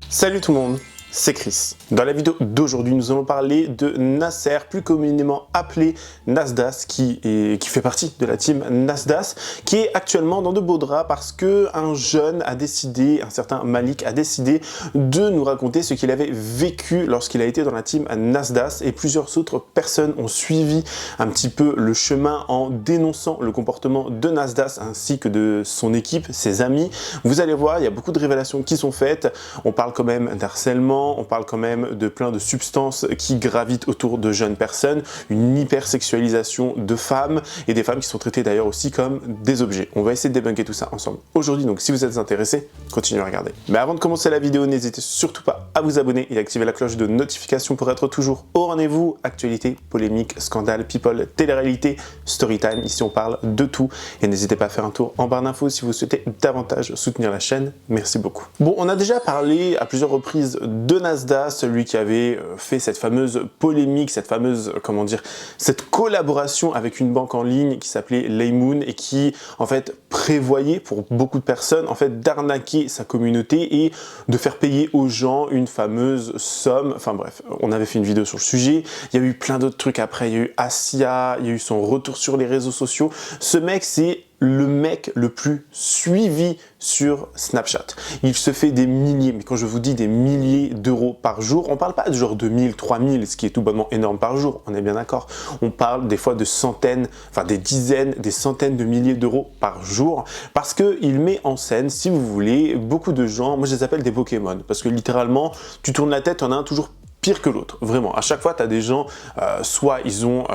Salut tout le monde, c'est Chris. Dans la vidéo d'aujourd'hui, nous allons parler de Nasser, plus communément appelé Nasdaq, qui fait partie de la team Nasdaq, qui est actuellement dans de beaux draps parce que un jeune a décidé, un certain Malik a décidé de nous raconter ce qu'il avait vécu lorsqu'il a été dans la team Nasdaq, et plusieurs autres personnes ont suivi un petit peu le chemin en dénonçant le comportement de Nasdaq ainsi que de son équipe, ses amis. Vous allez voir, il y a beaucoup de révélations qui sont faites. On parle quand même d'harcèlement, on parle quand même de plein de substances qui gravitent autour de jeunes personnes, une hypersexualisation de femmes et des femmes qui sont traitées d'ailleurs aussi comme des objets. On va essayer de débunker tout ça ensemble aujourd'hui, donc si vous êtes intéressés, continuez à regarder. Mais avant de commencer la vidéo, n'hésitez surtout pas à vous abonner et à activer la cloche de notification pour être toujours au rendez-vous. Actualité, polémique, scandale, people, télé-réalité, storytime, ici on parle de tout. Et n'hésitez pas à faire un tour en barre d'infos si vous souhaitez davantage soutenir la chaîne. Merci beaucoup. Bon, on a déjà parlé à plusieurs reprises de Nasdaq, celui qui avait fait cette fameuse polémique, cette fameuse, comment dire, cette collaboration avec une banque en ligne qui s'appelait Laymoon et qui, en fait, prévoyait pour beaucoup de personnes, en fait, d'arnaquer sa communauté et de faire payer aux gens une fameuse somme. Enfin bref, on avait fait une vidéo sur le sujet. Il y a eu plein d'autres trucs après. Il y a eu Asia, il y a eu son retour sur les réseaux sociaux. Ce mec, c'est le mec le plus suivi sur Snapchat. Il se fait des milliers, mais quand je vous dis des milliers d'euros par jour, on parle pas de genre 2000, 3000, ce qui est tout bonnement énorme par jour, on est bien d'accord. On parle des fois de centaines, enfin des dizaines, des centaines de milliers d'euros par jour, parce qu'il met en scène, si vous voulez, beaucoup de gens, moi je les appelle des Pokémon, parce que littéralement, tu tournes la tête, t'en as un toujours pire que l'autre, vraiment. À chaque fois, tu as des gens, soit ils ont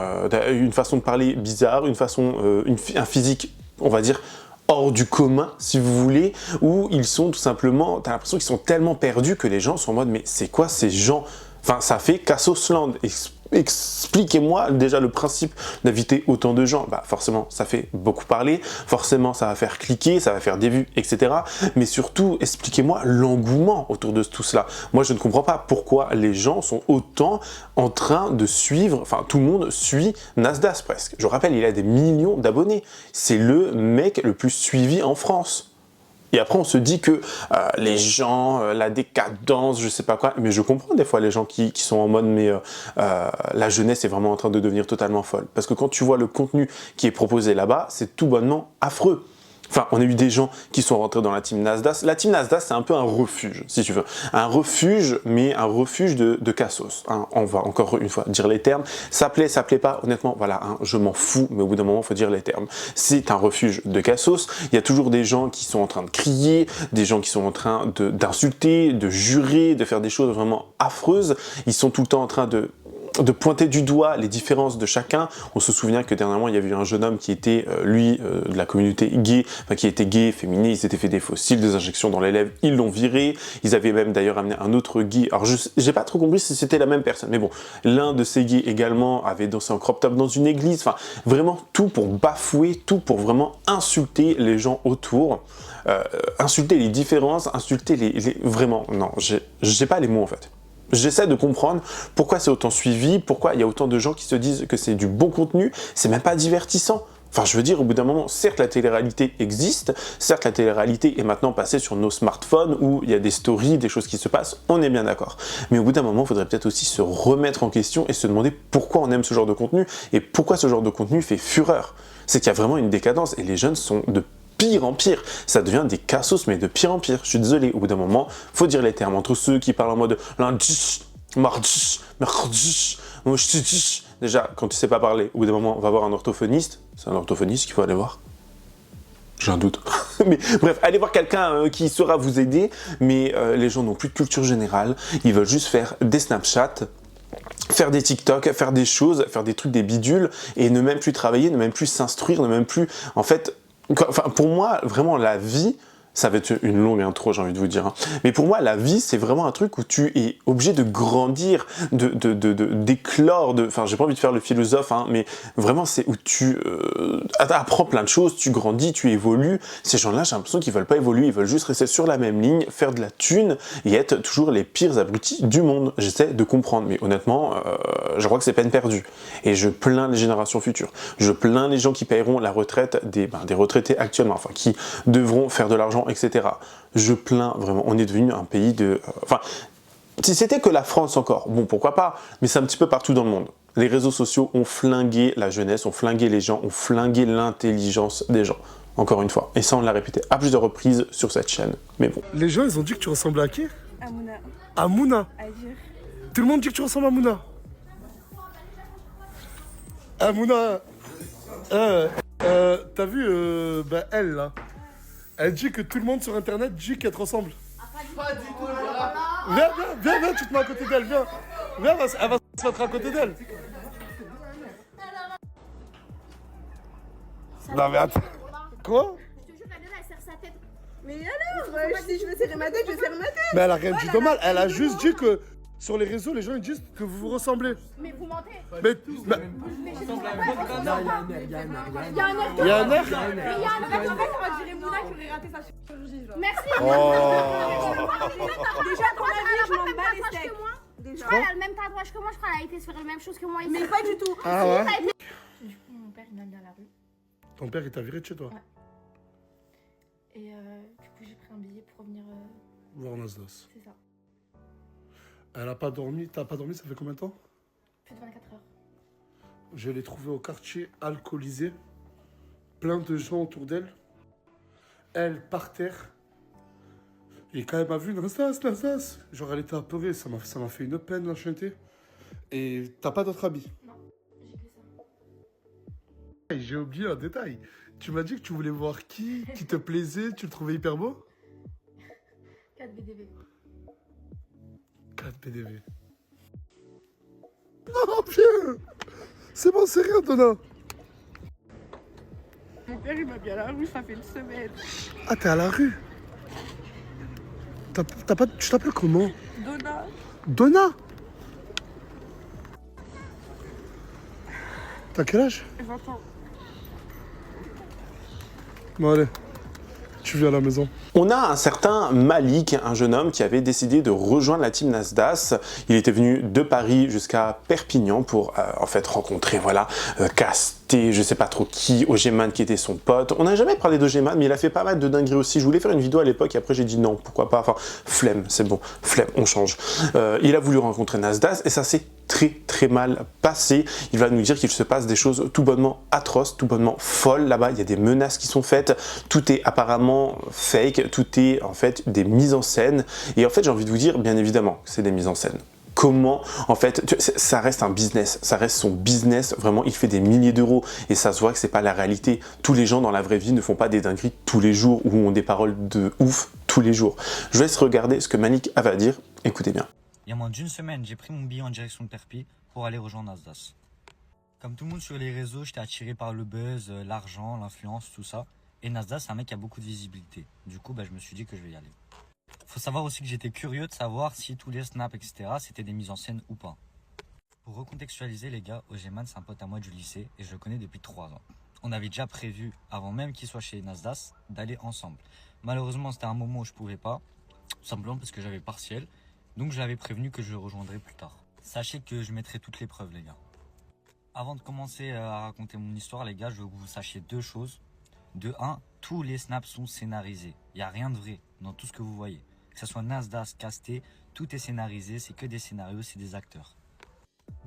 une façon de parler bizarre, une façon, un physique, on va dire, hors du commun, si vous voulez, ou ils sont tout simplement, tu as l'impression qu'ils sont tellement perdus que les gens sont en mode, mais c'est quoi ces gens? Enfin, ça fait Cassosland. Expliquez-moi déjà le principe d'inviter autant de gens. Bah forcément, ça fait beaucoup parler, forcément ça va faire cliquer, ça va faire des vues, etc. Mais surtout, expliquez-moi l'engouement autour de tout cela. Moi, je ne comprends pas pourquoi les gens sont autant en train de suivre, enfin tout le monde suit Nasdaq presque. Je rappelle, il a des millions d'abonnés. C'est le mec le plus suivi en France. Et après, on se dit que les gens, la décadence, je sais pas quoi, mais je comprends des fois les gens qui sont en mode, mais la jeunesse est vraiment en train de devenir totalement folle. Parce que quand tu vois le contenu qui est proposé là-bas, c'est tout bonnement affreux. Enfin, on a eu des gens qui sont rentrés dans la team Nasdaq. La team Nasdaq, c'est un peu un refuge, si tu veux. Un refuge, mais un refuge de cassos. Hein. On va encore une fois dire les termes. Ça plaît pas, honnêtement, voilà, hein, je m'en fous, mais au bout d'un moment, il faut dire les termes. C'est un refuge de cassos. Il y a toujours des gens qui sont en train de crier, des gens qui sont en train d'insulter, de jurer, de faire des choses vraiment affreuses. Ils sont tout le temps en train de pointer du doigt les différences de chacun. On se souvient que dernièrement, il y avait eu un jeune homme qui était, lui, de la communauté gay, enfin qui était gay, féminin, il s'était fait des fossiles, des injections dans les lèvres, ils l'ont viré. Ils avaient même d'ailleurs amené un autre gay. Alors, j'ai pas trop compris si c'était la même personne, mais bon, l'un de ces gays également avait dansé en crop top dans une église. Enfin, vraiment tout pour bafouer, tout pour vraiment insulter les gens autour, insulter les différences, insulter vraiment, non, j'ai pas les mots en fait. J'essaie de comprendre pourquoi c'est autant suivi, pourquoi il y a autant de gens qui se disent que c'est du bon contenu, c'est même pas divertissant. Enfin, je veux dire, au bout d'un moment, certes, la télé-réalité existe, certes, la télé-réalité est maintenant passée sur nos smartphones où il y a des stories, des choses qui se passent, on est bien d'accord. Mais au bout d'un moment, il faudrait peut-être aussi se remettre en question et se demander pourquoi on aime ce genre de contenu et pourquoi ce genre de contenu fait fureur. C'est qu'il y a vraiment une décadence et les jeunes sont de pire en pire, ça devient des cassos, mais de pire en pire. Je suis désolé, au bout d'un moment, faut dire les termes. Entre ceux qui parlent en mode lundi, mardi, mercredi, déjà, quand tu sais pas parler, au bout d'un moment, on va voir un orthophoniste. C'est un orthophoniste qu'il faut aller voir. J'ai un doute. Mais bref, allez voir quelqu'un qui saura vous aider, mais les gens n'ont plus de culture générale, ils veulent juste faire des Snapchat, faire des TikTok, faire des choses, faire des trucs, des bidules, et ne même plus travailler, ne même plus s'instruire, ne même plus, en fait, enfin, pour moi, vraiment, la vie, ça va être une longue intro, j'ai envie de vous dire. Hein. Mais pour moi, la vie, c'est vraiment un truc où tu es obligé de grandir, d'éclore, enfin, j'ai pas envie de faire le philosophe, hein, mais vraiment, c'est où tu apprends plein de choses, tu grandis, tu évolues. Ces gens-là, j'ai l'impression qu'ils veulent pas évoluer, ils veulent juste rester sur la même ligne, faire de la thune et être toujours les pires abrutis du monde. J'essaie de comprendre, mais honnêtement, je crois que c'est peine perdue. Et je plains les générations futures. Je plains les gens qui paieront la retraite des retraités actuellement, enfin, qui devront faire de l'argent l'argent, etc. Je plains vraiment, on est devenu un pays de... Enfin, si c'était que la France encore, bon pourquoi pas, mais c'est un petit peu partout dans le monde. Les réseaux sociaux ont flingué la jeunesse, ont flingué les gens, ont flingué l'intelligence des gens. Encore une fois. Et ça, on l'a répété à plusieurs reprises sur cette chaîne. Mais bon. Les gens, ils ont dit que tu ressemblais à qui? À Mouna. À Mouna. À dire. Tout le monde dit que tu ressembles à Mouna. À Mouna. T'as vu, elle, là, elle dit que tout le monde sur Internet dit qu'elle te ressemble. Pas du tout. Viens, tu te mets à côté d'elle, viens. Viens, elle va se mettre à côté d'elle. Non, mais attends. Quoi? Je te jure, la nana, elle serre sa tête. Mais alors, si je veux serrer ma tête, je serre ma tête. Mais elle a rien dit de mal. Elle a juste dit que sur les réseaux, les gens ils disent que vous vous ressemblez. Mais vous mentez. Mais Il y a un air. il y a un air. Mais il y a un air. En fait, on dirait Mouna qui aurait raté sa chirurgie. Genre. Merci. Déjà, dans ma vie, je m'en bats les steaks. Je Déjà. crois qu'elle a le même tatouage que moi, je crois qu'elle a été se faire la même chose que moi ici. Mais pas du tout. Ah ouais? Du coup, mon père, il m'a mis à la rue. Ton père il t'a viré de chez toi? Ouais. Et du coup, j'ai pris un billet pour revenir. Voir Nasdas. C'est ça. Elle a pas dormi. T'as pas dormi, ça fait combien de temps? Plus de 24 heures. Je l'ai trouvée au quartier alcoolisé. Plein de gens autour d'elle. Elle par terre. Et quand elle m'a vu, Nasdas. Genre elle était apeurée. Ça m'a fait une peine, la chanter. Et t'as pas d'autre habit? Non, j'ai que ça. Hey, j'ai oublié un détail. Tu m'as dit que tu voulais voir qui te plaisait, tu le trouvais hyper beau? 4 BDV. 4 PDV. Non, viens! C'est bon, c'est rien, Donna. Mon père, il m'a mis à la rue, ça fait une semaine. Ah, t'es à la rue? Tu t'appelles comment? Donna. Donna? T'as quel âge? 20 ans. Bon, allez. Tu viens à la maison. On a un certain Malik, un jeune homme qui avait décidé de rejoindre la team Nasdas. Il était venu de Paris jusqu'à Perpignan pour en fait rencontrer, voilà, Casté, je sais pas trop qui, Ogeman qui était son pote. On n'a jamais parlé d'Ogeman, mais il a fait pas mal de dingueries aussi. Je voulais faire une vidéo à l'époque et après j'ai dit non, pourquoi pas, enfin flemme, c'est bon, flemme, on change. Il a voulu rencontrer Nasdas et ça s'est très mal passé. Il va nous dire qu'il se passe des choses tout bonnement atroces, tout bonnement folles là-bas. Il y a des menaces qui sont faites, tout est apparemment fake, tout est en fait des mises en scène. Et en fait, j'ai envie de vous dire, bien évidemment, c'est des mises en scène. Comment, en fait, ça reste un business, ça reste son business, vraiment, il fait des milliers d'euros et ça se voit que c'est pas la réalité. Tous les gens dans la vraie vie ne font pas des dingueries tous les jours ou ont des paroles de ouf tous les jours. Je vous laisse regarder ce que Malik avait à dire, écoutez bien. Il y a moins d'une semaine, j'ai pris mon billet en direction de Perpi pour aller rejoindre Nasdas. Comme tout le monde sur les réseaux, j'étais attiré par le buzz, l'argent, l'influence, tout ça. Et Nasdas, c'est un mec qui a beaucoup de visibilité. Du coup, je me suis dit que je vais y aller. Faut savoir aussi que j'étais curieux de savoir si tous les snaps, etc., c'était des mises en scène ou pas. Pour recontextualiser les gars, Ogeman, c'est un pote à moi du lycée et je le connais depuis 3 ans. On avait déjà prévu, avant même qu'il soit chez Nasdas, d'aller ensemble. Malheureusement, c'était un moment où je pouvais pas, tout simplement parce que j'avais partiel. Donc je l'avais prévenu que je le rejoindrai plus tard. Sachez que je mettrai toutes les preuves les gars. Avant de commencer à raconter mon histoire les gars, je veux que vous sachiez 2 choses. De 1, tous les snaps sont scénarisés. Il n'y a rien de vrai dans tout ce que vous voyez. Que ce soit Nasdas, Casté, tout est scénarisé, c'est que des scénarios, c'est des acteurs.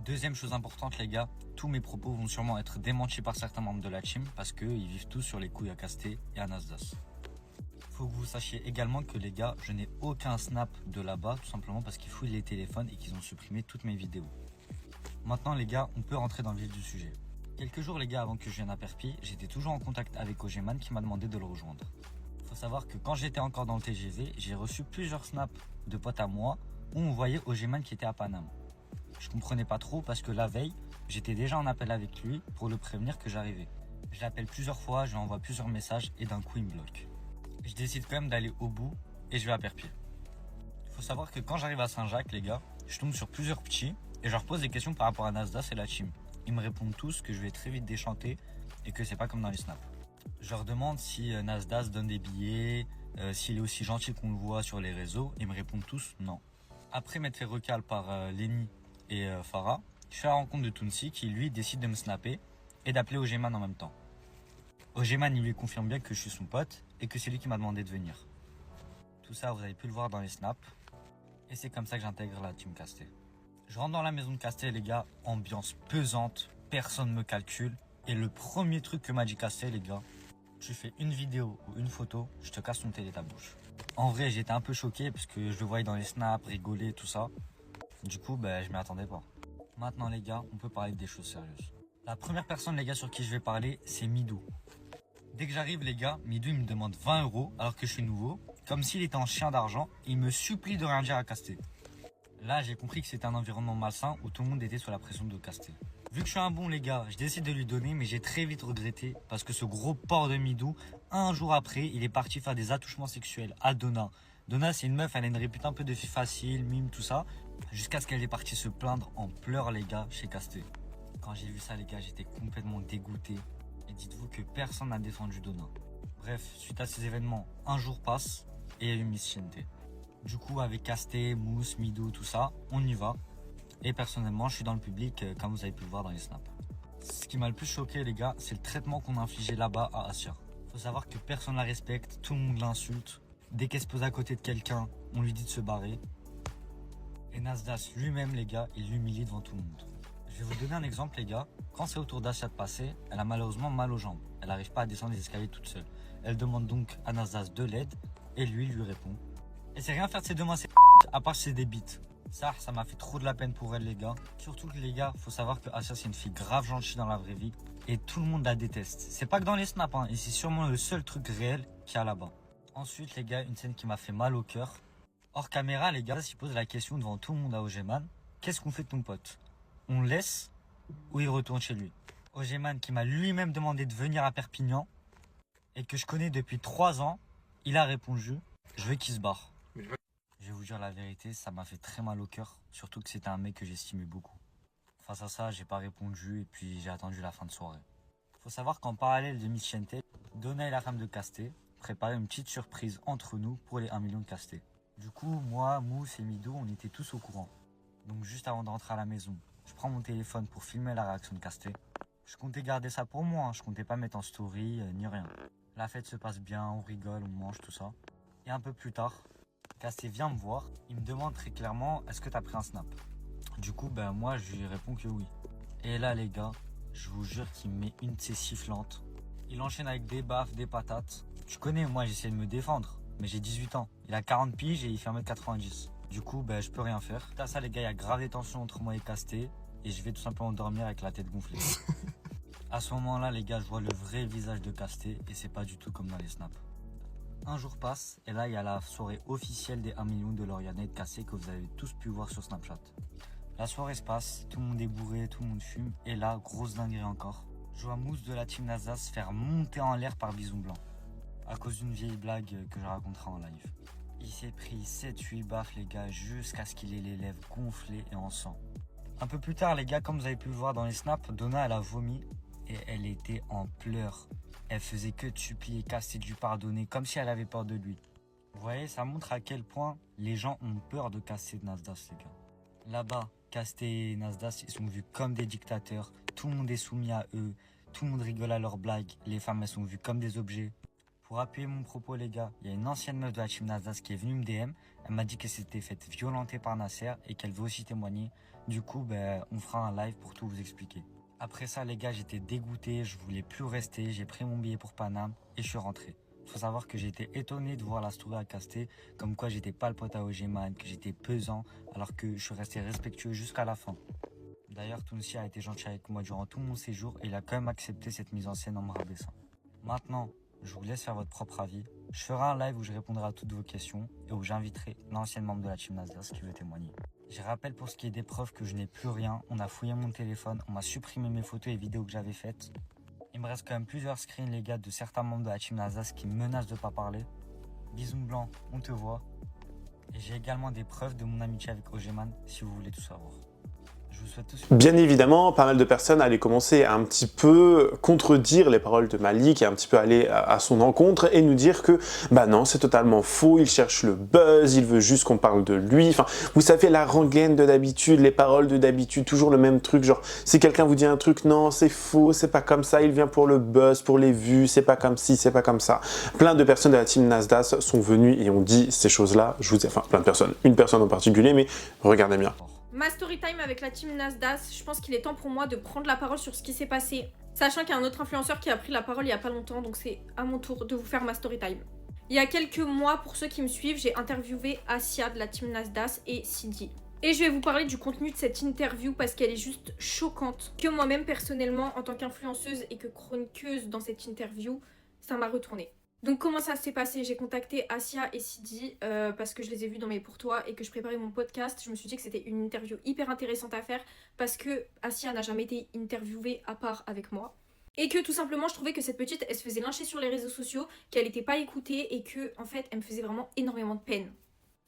Deuxième chose importante les gars, tous mes propos vont sûrement être démentis par certains membres de la team parce qu'ils vivent tous sur les couilles à Casté et à Nasdas. Faut que vous sachiez également que les gars, je n'ai aucun snap de là-bas, tout simplement parce qu'ils fouillent les téléphones et qu'ils ont supprimé toutes mes vidéos. Maintenant les gars, on peut rentrer dans le vif du sujet. Quelques jours les gars avant que je vienne à Perpi, j'étais toujours en contact avec Ogeman qui m'a demandé de le rejoindre. Faut savoir que quand j'étais encore dans le TGV, j'ai reçu plusieurs snaps de potes à moi où on voyait Ogeman qui était à Paname. Je comprenais pas trop parce que la veille, j'étais déjà en appel avec lui pour le prévenir que j'arrivais. Je l'appelle plusieurs fois, je lui envoie plusieurs messages et d'un coup il me bloque. Je décide quand même d'aller au bout et je vais à Perpi. Faut savoir que quand j'arrive à Saint-Jacques les gars, je tombe sur plusieurs petits et je leur pose des questions par rapport à Nasdas et la team. Ils me répondent tous que je vais très vite déchanter et que c'est pas comme dans les snaps. Je leur demande si Nasdas donne des billets, s'il est aussi gentil qu'on le voit sur les réseaux. Ils me répondent tous non. Après m'être fait recal par Lenny et Farah, je fais la rencontre de Tounsi qui lui décide de me snapper et d'appeler Ogeman en même temps. Ogeman il lui confirme bien que je suis son pote et que c'est lui qui m'a demandé de venir. Tout ça, vous avez pu le voir dans les snaps. Et c'est comme ça que j'intègre la team Casté. Je rentre dans la maison de Casté, les gars, ambiance pesante, personne ne me calcule. Et le premier truc que m'a dit Casté, les gars, tu fais une vidéo ou une photo, je te casse ton télé ta bouche. En vrai, j'étais un peu choqué parce que je le voyais dans les snaps, rigoler, tout ça. Du coup, je m'y attendais pas. Maintenant, les gars, on peut parler des choses sérieuses. La première personne, les gars, sur qui je vais parler, c'est Midou. Dès que j'arrive, les gars, Midou, il me demande 20 € alors que je suis nouveau, comme s'il était en chien d'argent. Il me supplie de rien dire à Casté. Là, j'ai compris que c'était un environnement malsain où tout le monde était sous la pression de Casté. Vu que je suis un bon, les gars, je décide de lui donner, mais j'ai très vite regretté parce que ce gros porc de Midou, un jour après, il est parti faire des attouchements sexuels à Donna. Donna, c'est une meuf, elle a une réputation un peu de fille facile, mime, tout ça, jusqu'à ce qu'elle est partie se plaindre en pleurs, les gars, chez Casté. Quand j'ai vu ça, les gars, j'étais complètement dégoûté. Et dites-vous que personne n'a défendu Donna. Bref, suite à ces événements, un jour passe et il y a eu Miss Chiente. Du coup, avec Casté, Mousse, Midou, tout ça, on y va. Et personnellement, je suis dans le public, comme vous avez pu le voir dans les snaps. Ce qui m'a le plus choqué, les gars, c'est le traitement qu'on a infligé là-bas à Assia. Faut savoir que personne la respecte, tout le monde l'insulte. Dès qu'elle se pose à côté de quelqu'un, on lui dit de se barrer. Et Nasdas lui-même, les gars, il l'humilie devant tout le monde. Je vais vous donner un exemple, les gars. Quand c'est au tour d'Assia de passer, elle a malheureusement mal aux jambes. Elle n'arrive pas à descendre les escaliers toute seule. Elle demande donc à Nasdas de l'aide et lui répond. Et c'est rien faire de ces deux mains, c'est à part c'est des bites. Ça m'a fait trop de la peine pour elle, les gars. Surtout que, les gars, faut savoir que Assia, c'est une fille grave gentille dans la vraie vie. Et tout le monde la déteste. C'est pas que dans les snaps, hein, et c'est sûrement le seul truc réel qu'il y a là-bas. Ensuite, les gars, une scène qui m'a fait mal au cœur. Hors caméra, les gars, s'ils posent la question devant tout le monde à Ogeman. Qu'est-ce qu'on fait de ton pote? On le laisse ou il retourne chez lui? Ogeman, qui m'a lui-même demandé de venir à Perpignan et que je connais depuis 3 ans, il a répondu, je veux qu'il se barre. Je vais vous dire la vérité, ça m'a fait très mal au cœur, surtout que c'était un mec que j'estimais beaucoup. Face à ça, j'ai pas répondu et puis j'ai attendu la fin de soirée. Faut savoir qu'en parallèle de Miss Chiente, Donna et la femme de Casté préparaient une petite surprise entre nous pour les 1 million de Casté. Du coup, moi, Mousse et Midou, on était tous au courant. Donc juste avant de rentrer à la maison, je prends mon téléphone pour filmer la réaction de Casté. Je comptais garder ça pour moi, hein. Je comptais pas mettre en story ni rien. La fête se passe bien, on rigole, on mange, tout ça. Et un peu plus tard, Casté vient me voir, il me demande très clairement, est-ce que t'as pris un snap? Du coup, moi je lui réponds que oui. Et là, les gars, je vous jure qu'il me met une de ses sifflantes. Il enchaîne avec des baffes, des patates. Tu connais, moi j'essaie de me défendre, mais j'ai 18 ans. Il a 40 piges et il fait 1m90. Du coup, je peux rien faire. T'as ça, les gars, il y a grave des tensions entre moi et Casté. Et je vais tout simplement dormir avec la tête gonflée. À ce moment-là, les gars, je vois le vrai visage de Casté et c'est pas du tout comme dans les snaps. Un jour passe et là, il y a la soirée officielle des 1 million de Lauriane et de Casté que vous avez tous pu voir sur Snapchat. La soirée se passe, tout le monde est bourré, tout le monde fume. Et là, grosse dinguerie encore. Je vois Mousse de la team Nasdas se faire monter en l'air par Bison Blanc. À cause d'une vieille blague que je raconterai en live. Il s'est pris 7-8 baffes, les gars, jusqu'à ce qu'il ait les lèvres gonflées et en sang. Un peu plus tard, les gars, comme vous avez pu le voir dans les snaps, Donna, elle a vomi et elle était en pleurs. Elle faisait que de supplier Casté de lui pardonner, comme si elle avait peur de lui. Vous voyez, ça montre à quel point les gens ont peur de Casté et de Nasdas, les gars. Là-bas, Casté et Nasdas, ils sont vus comme des dictateurs. Tout le monde est soumis à eux. Tout le monde rigole à leurs blagues. Les femmes, elles sont vues comme des objets. Pour appuyer mon propos, les gars, il y a une ancienne meuf de la team Nasdas qui est venue me DM. Elle m'a dit qu'elle s'était faite violenter par Nasser et qu'elle veut aussi témoigner. Du coup, on fera un live pour tout vous expliquer. Après ça, les gars, j'étais dégoûté, je voulais plus rester, j'ai pris mon billet pour Paname et je suis rentré. Faut savoir que j'étais étonné de voir la story à Casté, comme quoi j'étais pas le pote à Ogeman, que j'étais pesant, alors que je suis resté respectueux jusqu'à la fin. D'ailleurs, Tounsi a été gentil avec moi durant tout mon séjour et il a quand même accepté cette mise en scène en me rabaissant. Maintenant, je vous laisse faire votre propre avis. Je ferai un live où je répondrai à toutes vos questions et où j'inviterai l'ancienne membre de la team Nasdas qui veut témoigner. Je rappelle pour ce qui est des preuves que je n'ai plus rien. On a fouillé mon téléphone, on m'a supprimé mes photos et vidéos que j'avais faites. Il me reste quand même plusieurs screens, les gars, de certains membres de la team Nasdas qui me menacent de pas parler. Bison Blanc, on te voit. Et j'ai également des preuves de mon amitié avec Ogeman si vous voulez tout savoir. Je Je vous souhaite tous Bien évidemment, pas mal de personnes allaient commencer à un petit peu contredire les paroles de Malik et un petit peu aller à son encontre et nous dire que bah non, c'est totalement faux, il cherche le buzz, il veut juste qu'on parle de lui. Enfin, vous savez, la rengaine de d'habitude, les paroles de d'habitude, toujours le même truc, genre si quelqu'un vous dit un truc, non, c'est faux, c'est pas comme ça, il vient pour le buzz, pour les vues, c'est pas comme ci, c'est pas comme ça. Plein de personnes de la team Nasdaq sont venues et ont dit ces choses-là, enfin plein de personnes, une personne en particulier, mais regardez bien. Ma story time avec la team Nasdaq, je pense qu'il est temps pour moi de prendre la parole sur ce qui s'est passé. Sachant qu'il y a un autre influenceur qui a pris la parole il y a pas longtemps, donc c'est à mon tour de vous faire ma story time. Il y a quelques mois, pour ceux qui me suivent, j'ai interviewé Asia de la team Nasdaq et Sidi. Et je vais vous parler du contenu de cette interview parce qu'elle est juste choquante. Que moi-même personnellement, en tant qu'influenceuse et que chroniqueuse dans cette interview, ça m'a retournée. Donc comment ça s'est passé? J'ai contacté Asia et Sidi parce que je les ai vus dans mes pour toi et que je préparais mon podcast. Je me suis dit que c'était une interview hyper intéressante à faire parce que Asia n'a jamais été interviewée à part avec moi. Et que tout simplement je trouvais que cette petite elle se faisait lyncher sur les réseaux sociaux, qu'elle n'était pas écoutée et que en fait elle me faisait vraiment énormément de peine.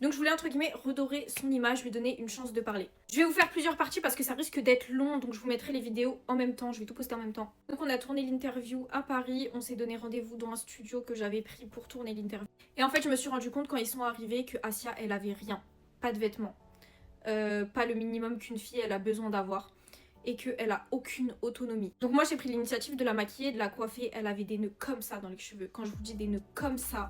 Donc je voulais entre guillemets redorer son image, lui donner une chance de parler. Je vais vous faire plusieurs parties parce que ça risque d'être long, donc je vous mettrai les vidéos en même temps, je vais tout poster en même temps. Donc on a tourné l'interview à Paris, on s'est donné rendez-vous dans un studio que j'avais pris pour tourner l'interview. Et en fait je me suis rendu compte quand ils sont arrivés que Asia elle avait rien, pas de vêtements, pas le minimum qu'une fille elle a besoin d'avoir. Et qu'elle a aucune autonomie. Donc moi j'ai pris l'initiative de la maquiller, de la coiffer, elle avait des nœuds comme ça dans les cheveux. Quand je vous dis des nœuds comme ça,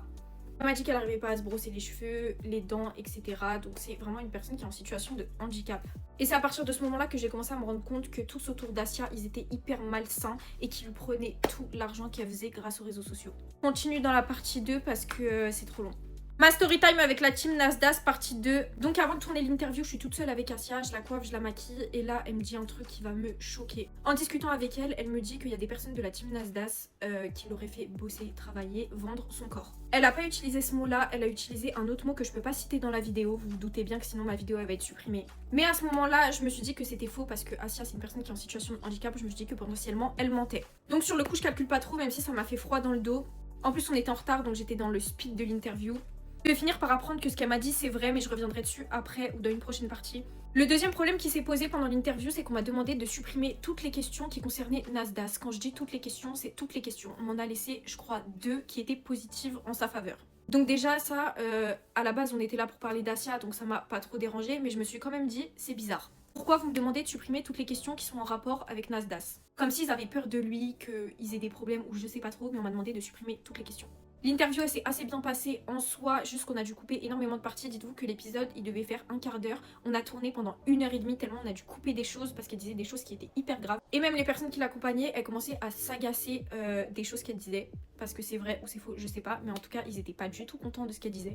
elle m'a dit qu'elle n'arrivait pas à se brosser les cheveux, les dents, etc. Donc c'est vraiment une personne qui est en situation de handicap. Et c'est à partir de ce moment-là que j'ai commencé à me rendre compte que tous autour d'Asia, ils étaient hyper malsains et qu'ils lui prenaient tout l'argent qu'elle faisait grâce aux réseaux sociaux. On continue dans la partie 2 parce que c'est trop long. Ma story time avec la team Nasdaq partie 2. Donc avant de tourner l'interview, je suis toute seule avec Asia, je la coiffe, je la maquille et là elle me dit un truc qui va me choquer. En discutant avec elle, elle me dit qu'il y a des personnes de la team Nasdaq qui l'auraient fait bosser, travailler, vendre son corps. Elle a pas utilisé ce mot-là, elle a utilisé un autre mot que je peux pas citer dans la vidéo, vous vous doutez bien que sinon ma vidéo elle va être supprimée. Mais à ce moment-là, je me suis dit que c'était faux parce que Asia c'est une personne qui est en situation de handicap, je me suis dit que potentiellement elle mentait. Donc sur le coup je calcule pas trop même si ça m'a fait froid dans le dos. En plus on était en retard donc j'étais dans le speed de l'interview. Je vais finir par apprendre que ce qu'elle m'a dit c'est vrai mais je reviendrai dessus après ou dans une prochaine partie. Le deuxième problème qui s'est posé pendant l'interview c'est qu'on m'a demandé de supprimer toutes les questions qui concernaient Nasdaq. Quand je dis toutes les questions, c'est toutes les questions. On m'en a laissé je crois 2 qui étaient positives en sa faveur. Donc déjà ça, à la base on était là pour parler d'Asia donc ça m'a pas trop dérangé mais je me suis quand même dit c'est bizarre. Pourquoi vous me demandez de supprimer toutes les questions qui sont en rapport avec Nasdaq? Comme s'ils avaient peur de lui, qu'ils aient des problèmes ou je sais pas trop mais on m'a demandé de supprimer toutes les questions. L'interview s'est assez bien passée en soi, juste qu'on a dû couper énormément de parties. Dites-vous que l'épisode il devait faire un quart d'heure. On a tourné pendant 1h30 tellement on a dû couper des choses parce qu'elle disait des choses qui étaient hyper graves. Et même les personnes qui l'accompagnaient, elles commençaient à s'agacer des choses qu'elle disait. Parce que c'est vrai ou c'est faux, je sais pas. Mais en tout cas, ils étaient pas du tout contents de ce qu'elle disait.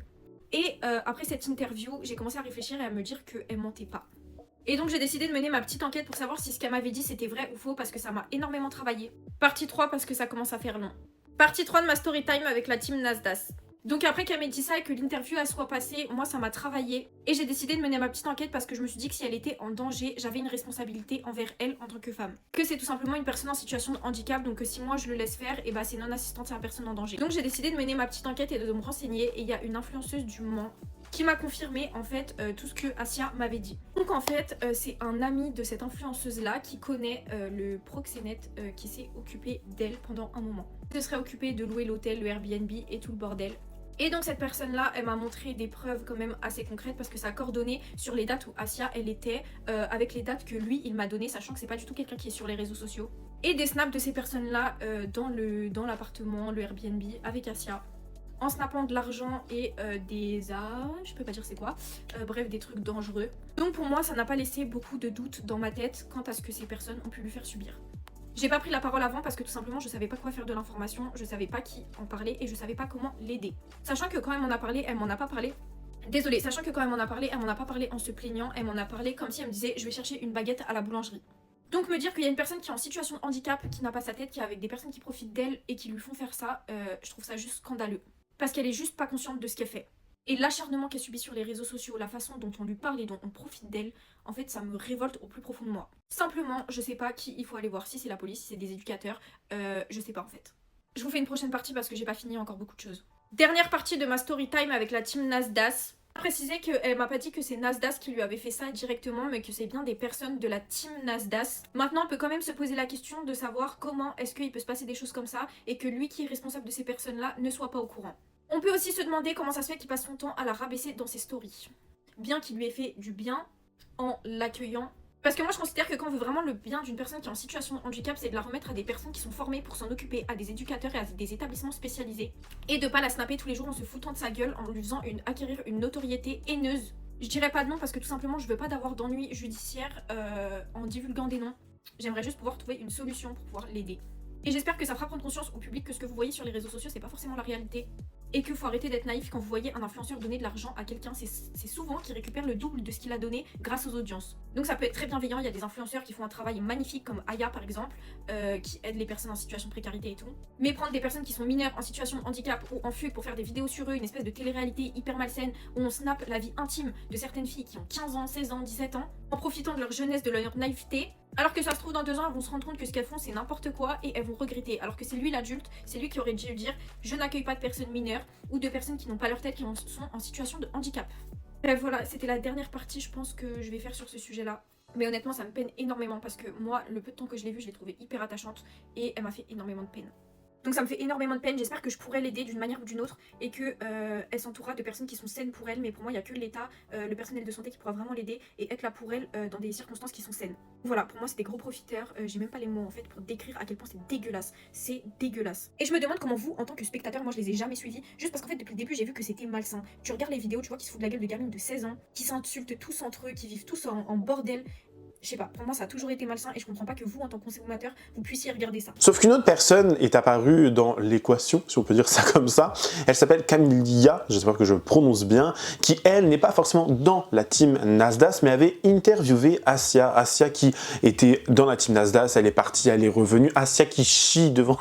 Et après cette interview, j'ai commencé à réfléchir et à me dire qu'elle mentait pas. Et donc j'ai décidé de mener ma petite enquête pour savoir si ce qu'elle m'avait dit c'était vrai ou faux parce que ça m'a énormément travaillé. Partie 3 parce que ça commence à faire long. Partie 3 de ma story time avec la team Nasdaq. Donc après qu'elle m'ait dit ça et que l'interview elle soit passée, moi ça m'a travaillé. Et j'ai décidé de mener ma petite enquête parce que je me suis dit que si elle était en danger, j'avais une responsabilité envers elle en tant que femme. Que c'est tout simplement une personne en situation de handicap, donc que si moi je le laisse faire, et bah c'est non assistante à la personne en danger. Donc j'ai décidé de mener ma petite enquête et de me renseigner. Et il y a une influenceuse du Mans qui m'a confirmé en fait tout ce que Asia m'avait dit. Donc en fait c'est un ami de cette influenceuse là qui connaît le proxénète qui s'est occupé d'elle pendant un moment. Elle se serait occupé de louer l'hôtel, le Airbnb et tout le bordel. Et donc cette personne là elle m'a montré des preuves quand même assez concrètes parce que ça coordonnait sur les dates où Asia elle était avec les dates que lui il m'a donné, sachant que c'est pas du tout quelqu'un qui est sur les réseaux sociaux. Et des snaps de ces personnes là dans l'appartement, le Airbnb avec Asia. En snappant de l'argent et je peux pas dire c'est quoi, bref des trucs dangereux. Donc pour moi ça n'a pas laissé beaucoup de doutes dans ma tête quant à ce que ces personnes ont pu lui faire subir. J'ai pas pris la parole avant parce que tout simplement je savais pas quoi faire de l'information, je savais pas qui en parler et je savais pas comment l'aider. Sachant que quand elle m'en a parlé, elle m'en a pas parlé. Désolée, sachant que quand elle m'en a parlé, elle m'en a pas parlé en se plaignant, elle m'en a parlé comme si elle me disait je vais chercher une baguette à la boulangerie. Donc me dire qu'il y a une personne qui est en situation de handicap, qui n'a pas sa tête, qui est avec des personnes qui profitent d'elle et qui lui font faire ça, je trouve ça juste scandaleux. Parce qu'elle est juste pas consciente de ce qu'elle fait. Et l'acharnement qu'elle subit sur les réseaux sociaux, la façon dont on lui parle et dont on profite d'elle, en fait ça me révolte au plus profond de moi. Simplement, je sais pas qui il faut aller voir, si c'est la police, si c'est des éducateurs, je sais pas en fait. Je vous fais une prochaine partie parce que j'ai pas fini encore beaucoup de choses. Dernière partie de ma story time avec la team Nasdaq. Préciser qu'elle m'a pas dit que c'est Nasdaq qui lui avait fait ça directement, mais que c'est bien des personnes de la team Nasdaq. Maintenant, on peut quand même se poser la question de savoir comment est-ce qu'il peut se passer des choses comme ça et que lui qui est responsable de ces personnes-là ne soit pas au courant. On peut aussi se demander comment ça se fait qu'il passe son temps à la rabaisser dans ses stories. Bien qu'il lui ait fait du bien en l'accueillant. Parce que moi je considère que quand on veut vraiment le bien d'une personne qui est en situation de handicap, c'est de la remettre à des personnes qui sont formées pour s'en occuper, à des éducateurs et à des établissements spécialisés. Et de pas la snapper tous les jours en se foutant de sa gueule, en lui faisant acquérir une notoriété haineuse. Je dirais pas de nom parce que tout simplement je veux pas d'avoir d'ennui judiciaire en divulguant des noms. J'aimerais juste pouvoir trouver une solution pour pouvoir l'aider. Et j'espère que ça fera prendre conscience au public que ce que vous voyez sur les réseaux sociaux c'est pas forcément la réalité. Et qu'il faut arrêter d'être naïf quand vous voyez un influenceur donner de l'argent à quelqu'un, c'est souvent qu'il récupère le double de ce qu'il a donné grâce aux audiences. Donc ça peut être très bienveillant, il y a des influenceurs qui font un travail magnifique comme Aya par exemple, qui aide les personnes en situation de précarité et tout. Mais prendre des personnes qui sont mineures en situation de handicap ou en fugue pour faire des vidéos sur eux, une espèce de télé-réalité hyper malsaine où on snappe la vie intime de certaines filles qui ont 15 ans, 16 ans, 17 ans, en profitant de leur jeunesse, de leur naïveté, alors que ça se trouve dans 2 ans elles vont se rendre compte que ce qu'elles font c'est n'importe quoi et elles vont regretter, alors que c'est lui l'adulte, c'est lui qui aurait dû dire je n'accueille pas de personnes mineures ou de personnes qui n'ont pas leur tête, qui sont en situation de handicap. Bref voilà, c'était la dernière partie je pense que je vais faire sur ce sujet là. Mais honnêtement ça me peine énormément parce que moi le peu de temps que je l'ai vue je l'ai trouvée hyper attachante et elle m'a fait énormément de peine. Donc ça me fait énormément de peine, j'espère que je pourrai l'aider d'une manière ou d'une autre et que elle s'entourera de personnes qui sont saines pour elle, mais pour moi il n'y a que l'État, le personnel de santé qui pourra vraiment l'aider et être là pour elle dans des circonstances qui sont saines. Voilà, pour moi c'est des gros profiteurs, j'ai même pas les mots en fait pour décrire à quel point c'est dégueulasse, c'est dégueulasse. Et je me demande comment vous, en tant que spectateur, moi je les ai jamais suivis, juste parce qu'en fait depuis le début j'ai vu que c'était malsain. Tu regardes les vidéos, tu vois qu'ils se foutent de la gueule de gamines de 16 ans, qui s'insultent tous entre eux, qui vivent tous en bordel. Je sais pas, pour moi ça a toujours été malsain et je comprends pas que vous en tant que consommateur vous puissiez regarder ça. Sauf qu'une autre personne est apparue dans l'équation, si on peut dire ça comme ça. Elle s'appelle Camilla, j'espère que je prononce bien, qui elle n'est pas forcément dans la team Nasdaq mais avait interviewé Assia. Assia qui était dans la team Nasdaq, elle est partie, elle est revenue. Assia qui chie devant...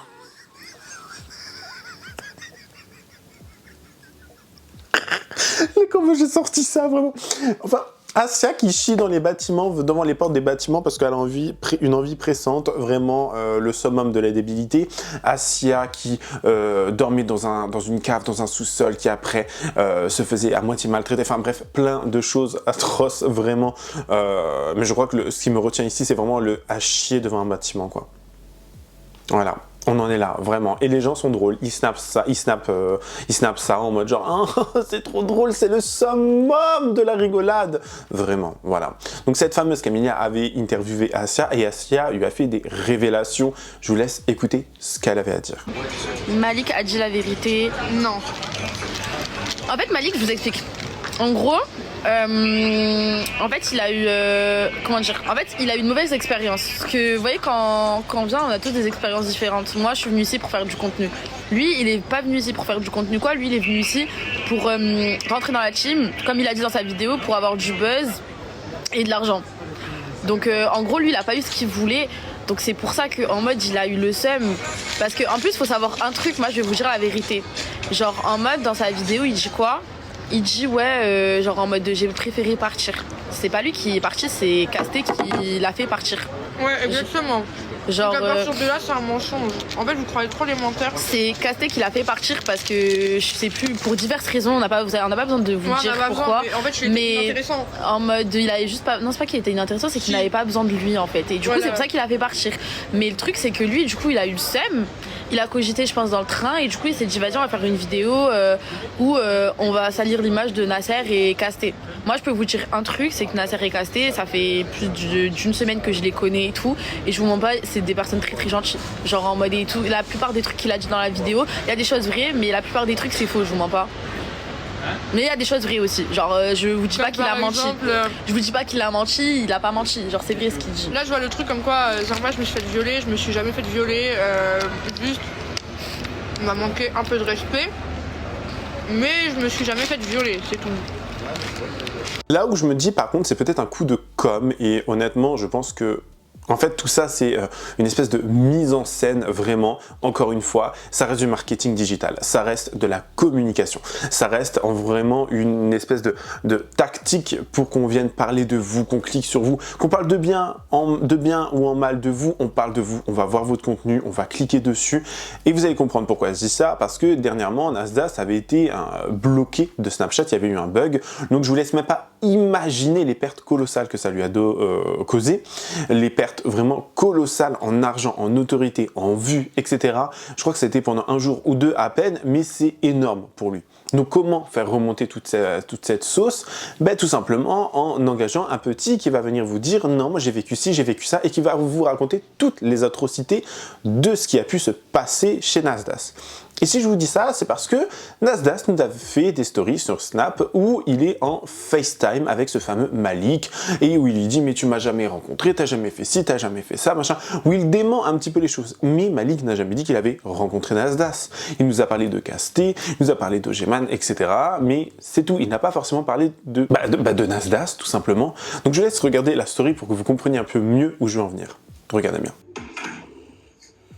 Mais comment j'ai sorti ça vraiment? Enfin... Assia qui chie dans les bâtiments, devant les portes des bâtiments parce qu'elle a une envie pressante, vraiment le summum de la débilité. Assia qui dormait dans une cave, dans un sous-sol, qui après se faisait à moitié maltraiter. Enfin bref, plein de choses atroces, vraiment. Mais je crois que ce qui me retient ici, c'est vraiment le à chier devant un bâtiment, quoi. Voilà. On en est là, vraiment. Et les gens sont drôles. Ils snappent ça en mode genre oh, c'est trop drôle, c'est le summum de la rigolade. Vraiment, voilà. Donc cette fameuse Camilla avait interviewé Assia et Assia lui a fait des révélations. Je vous laisse écouter ce qu'elle avait à dire. Malik a dit la vérité. Non. En fait, Malik, je vous explique. En gros, en fait, il a eu, comment dire, en fait, il a eu une mauvaise expérience. Parce que, vous voyez, quand on vient, on a tous des expériences différentes. Moi, je suis venue ici pour faire du contenu. Lui, il est pas venu ici pour faire du contenu, quoi. Lui, il est venu ici pour rentrer dans la team, comme il a dit dans sa vidéo, pour avoir du buzz et de l'argent. Donc, en gros, lui, il a pas eu ce qu'il voulait. Donc, c'est pour ça qu'en mode, il a eu le seum. Parce qu'en plus, il faut savoir un truc. Moi, je vais vous dire la vérité. Genre, en mode, dans sa vidéo, il dit quoi ? Il dit ouais, genre en mode j'ai préféré partir. C'est pas lui qui est parti, c'est Casté qui l'a fait partir. Ouais, exactement. Genre, donc à partir de là, c'est un mensonge. En fait, vous croyez trop les menteurs. C'est Casté qui l'a fait partir parce que je sais plus, pour diverses raisons, on n'a pas besoin de vous dire pourquoi. En fait, je suis inintéressant. En mode, il avait juste pas. Non, c'est pas qu'il était inintéressant, c'est qu'il n'avait pas besoin de lui en fait. Et du coup, c'est pour ça qu'il a fait partir. Mais le truc, c'est que lui, du coup, il a eu le seum. Il a cogité, je pense, dans le train et du coup, il s'est dit vas-y, on va faire une vidéo où on va salir l'image de Nasser et Casté. Moi, je peux vous dire un truc, c'est que Nasser et Casté, ça fait plus d'une semaine que je les connais et tout. Et je vous mens pas, c'est des personnes très très gentilles. Genre en mode et tout. La plupart des trucs qu'il a dit dans la vidéo, il y a des choses vraies, mais la plupart des trucs, c'est faux, je vous mens pas. Mais il y a des choses vraies aussi. Genre, je vous dis pas qu'il a menti. Je vous dis pas qu'il a menti, il a pas menti. Genre, c'est vrai ce qu'il dit. Là, je vois le truc comme quoi, Zarma, je me suis fait violer, je me suis jamais fait violer. Juste, on m'a manqué un peu de respect. Mais je me suis jamais fait violer, c'est tout. Là où je me dis, par contre, c'est peut-être un coup de com'. Et honnêtement, je pense que En fait, tout ça, c'est une espèce de mise en scène, vraiment, encore une fois, ça reste du marketing digital, ça reste de la communication, ça reste vraiment une espèce de tactique pour qu'on vienne parler de vous, qu'on clique sur vous, qu'on parle de bien ou en mal de vous, on parle de vous, on va voir votre contenu, on va cliquer dessus, et vous allez comprendre pourquoi je dis ça, parce que dernièrement, Nasdaq avait été bloqué de Snapchat, il y avait eu un bug, donc je vous laisse même pas imaginer les pertes colossales que ça lui a causé, les pertes vraiment colossales en argent, en notoriété, en vues, etc. Je crois que c'était pendant un jour ou deux à peine, mais c'est énorme pour lui. Donc comment faire remonter toute cette sauce? Ben, tout simplement en engageant un petit qui va venir vous dire non, moi j'ai vécu ci, j'ai vécu ça, et qui va vous raconter toutes les atrocités de ce qui a pu se passer chez Nasdaq. Et si je vous dis ça, c'est parce que Nasdaq nous a fait des stories sur Snap où il est en FaceTime avec ce fameux Malik et où il lui dit mais tu m'as jamais rencontré, t'as jamais fait ci, t'as jamais fait ça, machin, où il dément un petit peu les choses. Mais Malik n'a jamais dit qu'il avait rencontré Nasdaq. Il nous a parlé de Casté, il nous a parlé d'Ogeman, etc. Mais c'est tout, il n'a pas forcément parlé de Nasdaq, tout simplement. Donc je laisse regarder la story pour que vous compreniez un peu mieux où je veux en venir. Regardez bien.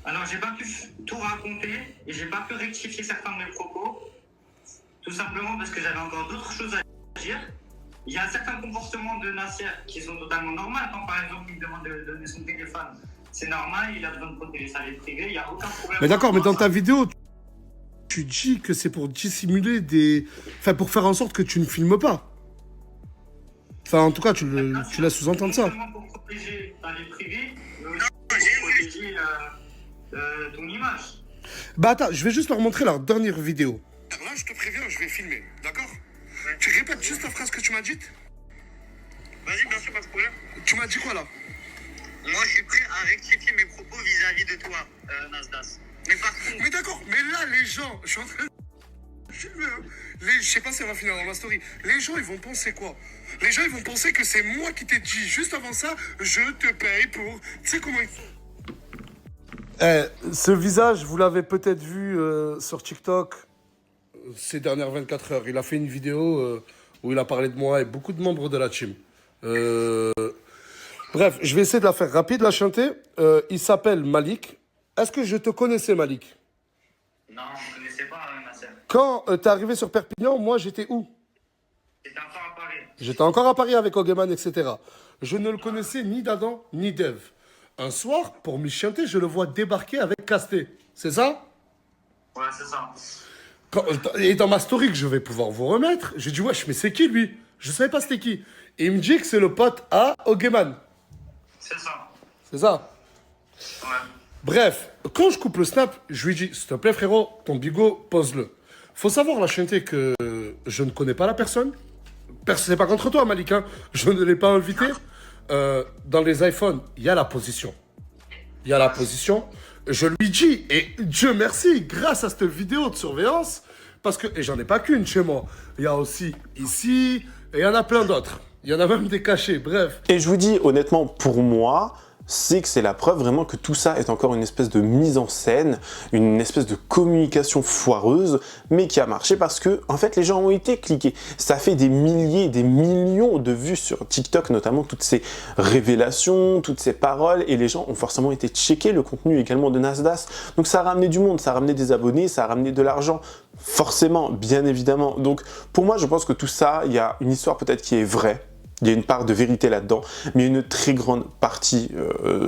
Alors j'ai pas pu tout raconter et j'ai pas pu rectifier certains de mes propos, tout simplement parce que j'avais encore d'autres choses à dire. Il y a certains comportements de Nasser qui sont totalement normaux. Quand par exemple il me demande de donner son téléphone, c'est normal, il a besoin de protéger sa vie privée, il n'y a aucun problème. Mais d'accord, mais dans ta vidéo, tu dis que c'est pour dissimuler des... Enfin, pour faire en sorte que tu ne filmes pas. Enfin, en tout cas, tu laisses sous-entendre ça. Non seulement pour protéger ta vie privée, mais aussi pour protéger ton image. Bah attends, je vais juste leur montrer leur dernière vidéo. Là, je te préviens, je vais filmer, d'accord? Ouais. Tu répètes juste la phrase que tu m'as dite? Vas-y, bien sûr, pas de problème. Tu m'as dit quoi, là? Moi, je suis prêt à rectifier mes propos vis-à-vis de toi, Nasdaq. Mais par contre... Mais d'accord, mais là, les gens, je suis en train de filmer, hein. Je sais pas si ça va finir dans ma story. Les gens, ils vont penser quoi? Les gens, ils vont penser que c'est moi qui t'ai dit juste avant ça, je te paye pour... Tu sais comment ils font? Ce visage, vous l'avez peut-être vu sur TikTok ces dernières 24 heures. Il a fait une vidéo où il a parlé de moi et beaucoup de membres de la team. Bref, je vais essayer de la faire rapide, la chanter. Il s'appelle Malik. Est-ce que je te connaissais, Malik? Non, je ne connaissais pas Nasser. Quand t'es arrivé sur Perpignan, moi, j'étais où? J'étais encore à Paris. J'étais encore à Paris avec Ogeman, etc. Je ne le connaissais ni d'Adam, ni d'Eve. Un soir, pour m'y chanter, je le vois débarquer avec Casté. C'est ça? Ouais, c'est ça. Et dans ma story que je vais pouvoir vous remettre, j'ai dit, wesh, mais c'est qui lui? Je savais pas c'était qui. Et il me dit que c'est le pote à Ogeman. C'est ça. C'est ça? Ouais. Bref, quand je coupe le snap, je lui dis, s'il te plaît frérot, ton bigot, pose-le. Faut savoir, la chanter, que je ne connais pas la personne. C'est pas contre toi, Malik, hein. Je ne l'ai pas invité. Dans les iPhones, il y a la position. Il y a la position. Je lui dis, et Dieu merci, grâce à cette vidéo de surveillance, parce que, et j'en ai pas qu'une chez moi, il y a aussi ici, et il y en a plein d'autres. Il y en a même des cachés, bref. Et je vous dis honnêtement, pour moi, c'est que c'est la preuve vraiment que tout ça est encore une espèce de mise en scène, une espèce de communication foireuse, mais qui a marché parce que, en fait, les gens ont été cliqués. Ça fait des milliers, des millions de vues sur TikTok, notamment toutes ces révélations, toutes ces paroles, et les gens ont forcément été checker le contenu également de Nasdaq. Donc ça a ramené du monde, ça a ramené des abonnés, ça a ramené de l'argent, forcément, bien évidemment. Donc pour moi, je pense que tout ça, il y a une histoire peut-être qui est vraie. Il y a une part de vérité là-dedans, mais une très grande partie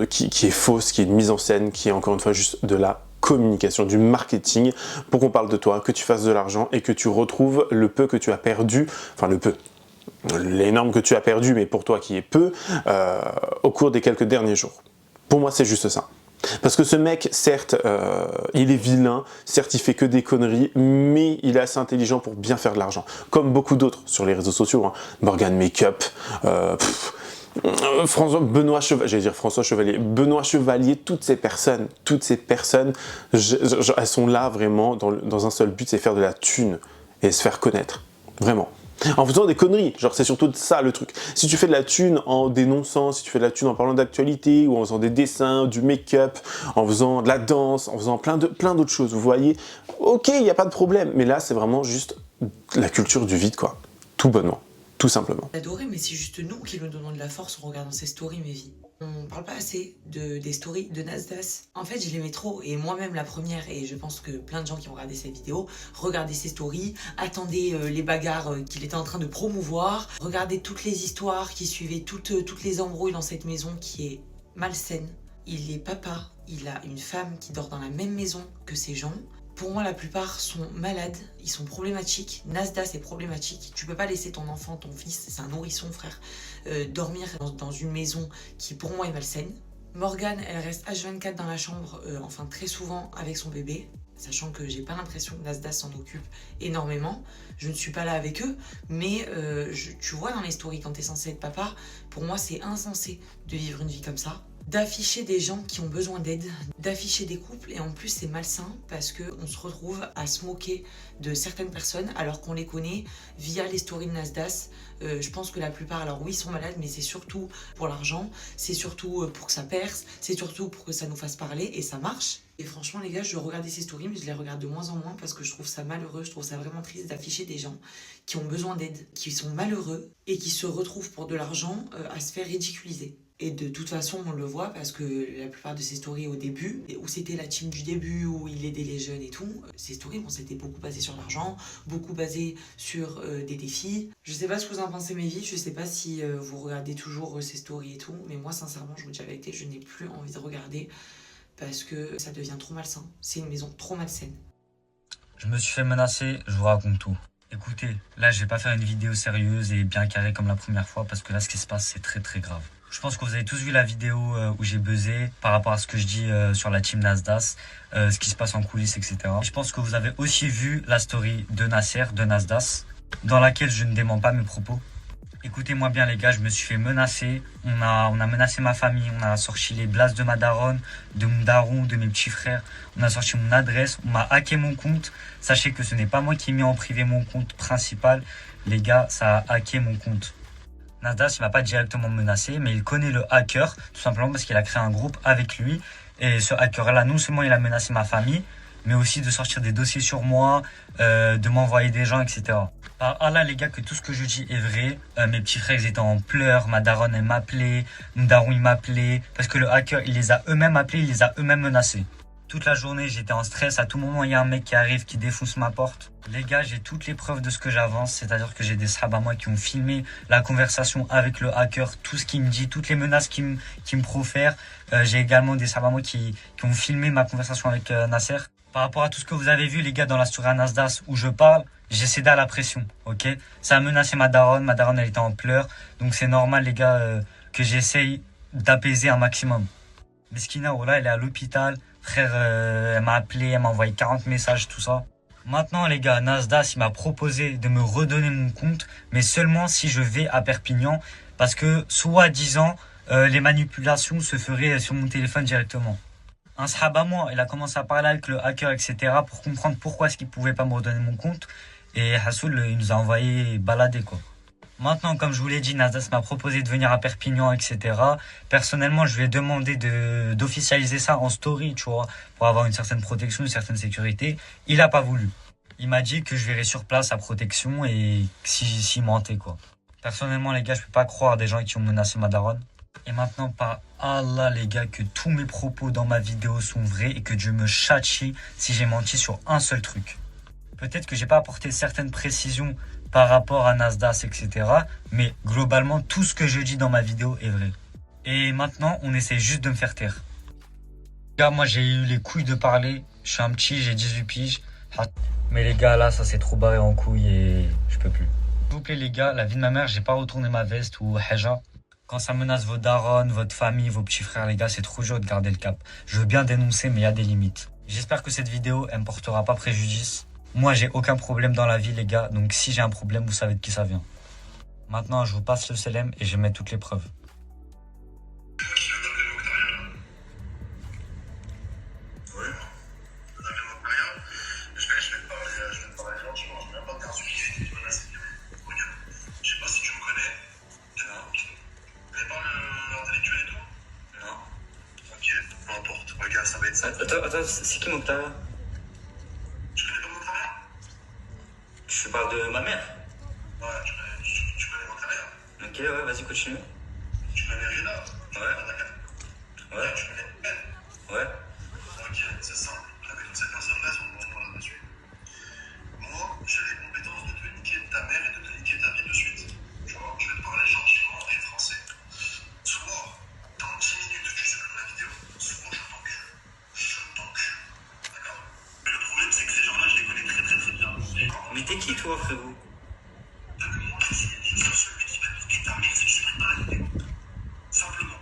qui est fausse, qui est une mise en scène, qui est encore une fois juste de la communication, du marketing, pour qu'on parle de toi, que tu fasses de l'argent et que tu retrouves le peu que tu as perdu, enfin le peu, l'énorme que tu as perdu, mais pour toi qui est peu, au cours des quelques derniers jours. Pour moi, c'est juste ça. Parce que ce mec, certes, il est vilain, certes, il fait que des conneries, mais il est assez intelligent pour bien faire de l'argent. Comme beaucoup d'autres sur les réseaux sociaux, hein. Morgan Makeup, Benoît Chevalier, toutes ces personnes, elles sont là vraiment dans un seul but, c'est faire de la thune et se faire connaître. Vraiment. En faisant des conneries, genre c'est surtout ça le truc. Si tu fais de la thune en dénonçant, si tu fais de la thune en parlant d'actualité, ou en faisant des dessins, du make-up, en faisant de la danse, en faisant plein d'autres choses, vous voyez, ok, il n'y a pas de problème. Mais là, c'est vraiment juste la culture du vide, quoi. Tout bonnement. tout simplement. J'adorais, mais c'est juste nous qui nous donnons de la force en regardant ces stories, mes vies. On parle pas assez des stories de Nasdas. En fait, je l'aimais trop, et moi-même la première, et je pense que plein de gens qui ont regardé cette vidéo, regardaient ses stories, attendaient les bagarres qu'il était en train de promouvoir, regardaient toutes les histoires qui suivaient, toutes les embrouilles dans cette maison qui est malsaine. Il est papa, il a une femme qui dort dans la même maison que ces gens. Pour moi, la plupart sont malades, ils sont problématiques. Nasdas est problématique. Tu peux pas laisser ton enfant, ton fils, c'est un nourrisson, frère, dormir dans une maison qui, pour moi, est malsaine. Morgane, elle reste H24 dans la chambre, enfin très souvent avec son bébé, sachant que j'ai pas l'impression que Nasdas s'en occupe énormément. Je ne suis pas là avec eux, mais tu vois dans les stories quand t'es censé être papa, pour moi, c'est insensé de vivre une vie comme ça. D'afficher des gens qui ont besoin d'aide, d'afficher des couples, et en plus c'est malsain parce qu'on se retrouve à se moquer de certaines personnes alors qu'on les connaît via les stories de Nasdas. Je pense que la plupart, alors oui, sont malades, mais c'est surtout pour l'argent, c'est surtout pour que ça perce, c'est surtout pour que ça nous fasse parler, et ça marche. Et franchement les gars, je regardais ces stories, mais je les regarde de moins en moins parce que je trouve ça malheureux, je trouve ça vraiment triste d'afficher des gens qui ont besoin d'aide, qui sont malheureux et qui se retrouvent pour de l'argent à se faire ridiculiser. Et de toute façon, on le voit parce que la plupart de ces stories au début, où c'était la team du début, où il aidait les jeunes et tout, ces stories, bon, c'était beaucoup basé sur l'argent, beaucoup basé sur des défis. Je sais pas ce que vous en pensez, mes vies, je sais pas si vous regardez toujours ces stories et tout, mais moi, sincèrement, je vous dis la vérité, je n'ai plus envie de regarder parce que ça devient trop malsain. C'est une maison trop malsaine. Je me suis fait menacer, je vous raconte tout. Écoutez, là, je vais pas faire une vidéo sérieuse et bien carrée comme la première fois parce que là, ce qui se passe, c'est très très grave. Je pense que vous avez tous vu la vidéo où j'ai buzzé par rapport à ce que je dis sur la team Nasdas, ce qui se passe en coulisses, etc. Et je pense que vous avez aussi vu la story de Nasser, de Nasdas, dans laquelle je ne dément pas mes propos. Écoutez-moi bien les gars, je me suis fait menacer, on a menacé ma famille, on a sorti les blasts de ma daronne, de mon daron, de mes petits frères, on a sorti mon adresse, on m'a hacké mon compte. Sachez que ce n'est pas moi qui ai mis en privé mon compte principal, les gars, ça a hacké mon compte. Nasdas, il m'a pas directement menacé, mais il connaît le hacker, tout simplement parce qu'il a créé un groupe avec lui. Et ce hacker-là, non seulement il a menacé ma famille, mais aussi de sortir des dossiers sur moi, de m'envoyer des gens, etc. Par Allah, les gars, que tout ce que je dis est vrai. Mes petits frères, ils étaient en pleurs, ma daronne, elle m'appelait, mon daron, il m'appelait, parce que le hacker, il les a eux-mêmes appelés, il les a eux-mêmes menacés. Toute la journée, j'étais en stress. À tout moment, il y a un mec qui arrive, qui défonce ma porte. Les gars, j'ai toutes les preuves de ce que j'avance. C'est-à-dire que j'ai des sahaba à moi qui ont filmé la conversation avec le hacker, tout ce qu'il me dit, toutes les menaces qu'il me profère. J'ai également des sahaba à moi qui ont filmé ma conversation avec Nasser. Par rapport à tout ce que vous avez vu, les gars, dans la story à Nasdas où je parle, j'ai cédé à la pression, ok? Ça a menacé ma daronne. Ma daronne, elle était en pleurs. Donc c'est normal, les gars, que j'essaye d'apaiser un maximum. Meskina, voilà, elle est à l'hôpital. Frère, elle m'a appelé, elle m'a envoyé 40 messages, tout ça. Maintenant, les gars, Nasdas, il m'a proposé de me redonner mon compte, mais seulement si je vais à Perpignan, parce que, soi-disant, les manipulations se feraient sur mon téléphone directement. Un sahaba à moi, il a commencé à parler avec le hacker, etc., pour comprendre pourquoi est-ce qu'il pouvait pas me redonner mon compte, et Hassoul, il nous a envoyé balader, quoi. Maintenant, comme je vous l'ai dit, Nasdas m'a proposé de venir à Perpignan, etc. Personnellement, je lui ai demandé d'officialiser ça en story, tu vois, pour avoir une certaine protection, une certaine sécurité. Il n'a pas voulu. Il m'a dit que je verrais sur place à protection et s'il mentait, quoi. Personnellement, les gars, je peux pas croire des gens qui ont menacé ma daronne. Et maintenant, par Allah, les gars, que tous mes propos dans ma vidéo sont vrais et que Dieu me châtie si j'ai menti sur un seul truc. Peut-être que j'ai pas apporté certaines précisions par rapport à Nasdas, etc. Mais globalement, tout ce que je dis dans ma vidéo est vrai. Et maintenant, on essaie juste de me faire taire. Les gars, moi j'ai eu les couilles de parler. Je suis un petit, j'ai 18 piges. Mais les gars, là, ça s'est trop barré en couilles et je peux plus. S'il vous plaît, les gars, la vie de ma mère, j'ai pas retourné ma veste ou haja. Quand ça menace vos darons, votre famille, vos petits frères, les gars, c'est trop dur de garder le cap. Je veux bien dénoncer, mais il y a des limites. J'espère que cette vidéo, elle me portera pas préjudice. Moi, j'ai aucun problème dans la vie, les gars. Donc, si j'ai un problème, vous savez de qui ça vient. Maintenant, je vous passe le selem et je mets toutes les preuves. Attends, c'est qui Mokhtar? Tu parles de ma mère? Ouais, tu connais ouais, vas-y, continue. Tu connais Rina? Ouais. Ouais. Tu connais Ben? Ouais. Ok, c'est simple. Avec cette personne-là, sur le moment là-dessus. Moi, j'ai les compétences de te niquer ta mère et de te niquer ta vie de suite. Tu vois, je vais te parler gentiment et français. Soit, dans 10 minutes, tu supprimes la vidéo, soit je t'encule. Je t'encule. D'accord? Mais le problème, c'est que ces gens-là, je les connais très bien. Mais t'es qui, toi, frérot? Moi, je suis celui qui va te niquer ta mère si tu supprimes pas la vidéo. Simplement.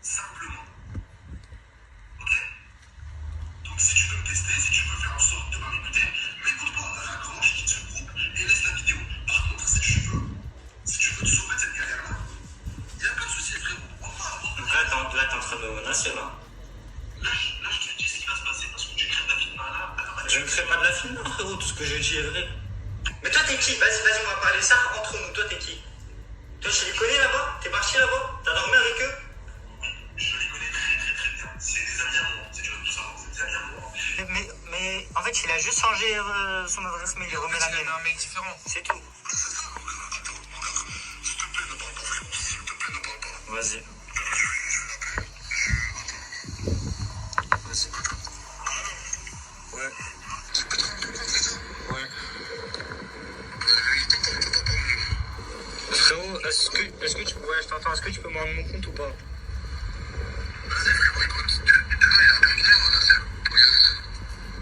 Simplement. Ok? Donc si tu veux me tester, si tu veux faire en sorte de pas m'écouter, m'écoute pas, raccroche, quitte ce groupe et laisse la vidéo. Par contre, si tu veux te sauver de cette galère-là, y a pas de souci, frérot. Donc là, t'es en train de me menacer, là. Là, je te dis ce qui va se passer parce que tu crées de la fitna là. Je ne crée pas de la film, frérot, tout ce que je dis est vrai. Mais toi, t'es qui? Vas-y, on va parler ça entre nous. Toi, t'es qui? Toi, je les connais là-bas? T'es parti là-bas? T'as dormi avec eux? Je les connais très bien. C'est des amis à moi. Si tu veux tout savoir, c'est des amis à moi. Mais en fait, il a juste changé son adresse mail, il remet la mienne. un mec différent. C'est tout. Attends, mon gars, s'il te plaît, ne parle pas, frérot. S'il te plaît, ne parle pas. Vas-y. Vas-y. Ouais. Ouais. Frérot, est-ce que tu... Ouais, je t'entends. Est-ce que tu peux me rendre mon compte ou pas? Vas-y, frérot, écoute. Déjà, il y a un truc numéro, là, c'est...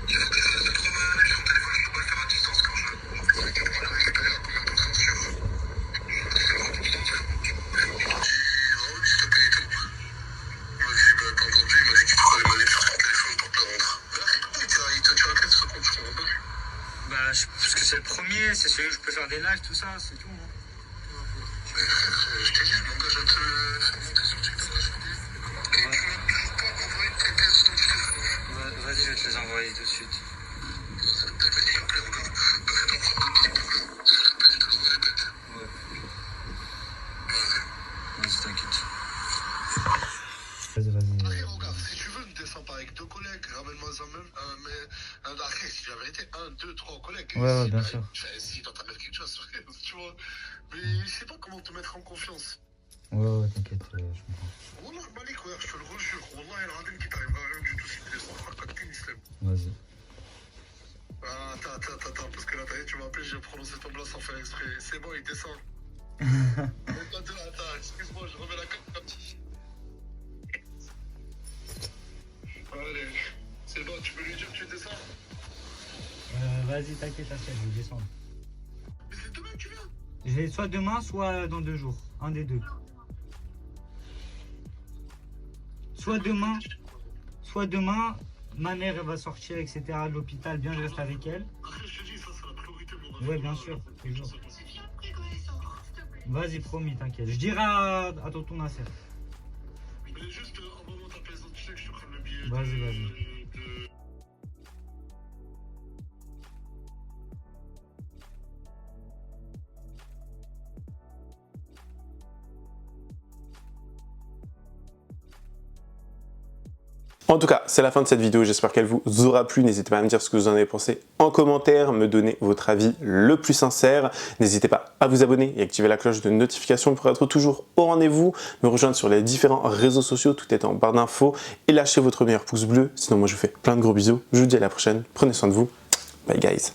Il faut que je fasse 80 manèges sur le téléphone, je peux pas le faire à distance quand je veux. Avec un problème récupéré à combien de pourcents sur... C'est 20%, frérot. Raoul, s'il te plaît, et tout. Vas-y, bah, t'as entendu, il m'a dit qu'il ferait les manèges sur son téléphone pour te le rendre. Tu rappelles ce compte, je comprends pas. Bah, parce que c'est le premier, c'est celui où je peux faire des lives, tout ça, c'est tout. Hein. Je t'ai dit, je m'engage à te faire monter sur TikTok. Et tu m'as toujours pas envoyé tes pièces d'identité. Vas-y, je vais te les envoyer tout de suite. S'il te plaît, regarde. Arrête d'en prendre de temps pour là. Je te le répète. Ouais. Vas-y. Vas-y, t'inquiète. Après, regarde, si tu veux, ne descends pas avec 2 collègues, ramène-moi ça même. Après, si la vérité, 1, 2, 3 collègues. Ouais, bien sûr. Si dans ta mère quelque chose, tu vois. Mais je sais pas comment te mettre en confiance. Ouais, t'inquiète, je comprends. Wallah, Malik, ouais, je te le rejure. Wallah, il radine qui t'arrivera rien du tout si tu descends. Vas-y. Attends, parce que là, tu m'as appelé, j'ai prononcé ton blanc sans faire exprès. C'est bon, il descend. Attends, excuse-moi, je remets la carte. Allez, c'est bon, tu peux lui dire que tu descends? Vas-y, t'inquiète, je vais descendre. Mais c'est demain que tu viens? Je vais soit demain, soit dans 2 jours. Un des deux. Soit demain, ma mère elle va sortir, etc. de l'hôpital, bien je reste avec elle. Après, je te dis, ça c'est la priorité, mon Ouais, bien sûr, toujours. Vas-y, promis, t'inquiète. Je dirai à tonton Nasser. Mais juste, envoie-moi ta pièce d'identité que je te prenne le billet. Vas-y. En tout cas, c'est la fin de cette vidéo, j'espère qu'elle vous aura plu. N'hésitez pas à me dire ce que vous en avez pensé en commentaire, me donner votre avis le plus sincère. N'hésitez pas à vous abonner et activer la cloche de notification pour être toujours au rendez-vous, me rejoindre sur les différents réseaux sociaux, tout est en barre d'infos, et lâchez votre meilleur pouce bleu. Sinon, moi je vous fais plein de gros bisous. Je vous dis à la prochaine, prenez soin de vous. Bye guys.